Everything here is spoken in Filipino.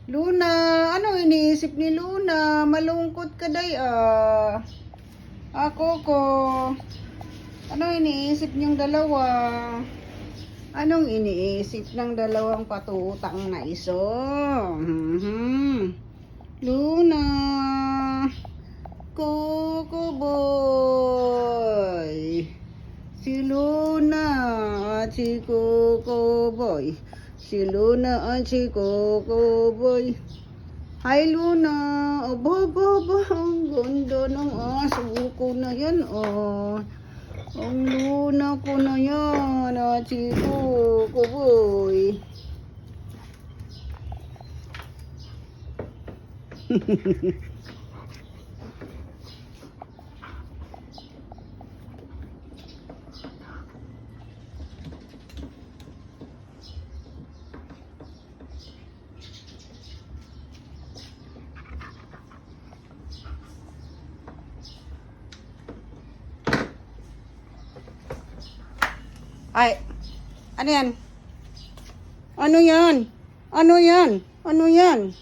Luna, ano iniisip ni Luna? Malungkot ka day ah. Coco. Ano iniisip niyong dalawa? Anong iniisip ng dalawang patutang na iso? Luna. Coco boy. Si Luna at si Coco boy. Si Luna at si Coco boy. Hi Luna. Aba, ang ganda ng aso ko na yan oh. Ang Luna ko na yan at si Coco boy. Ay, ano yan? Ano yan? Ano yan? Ano yan?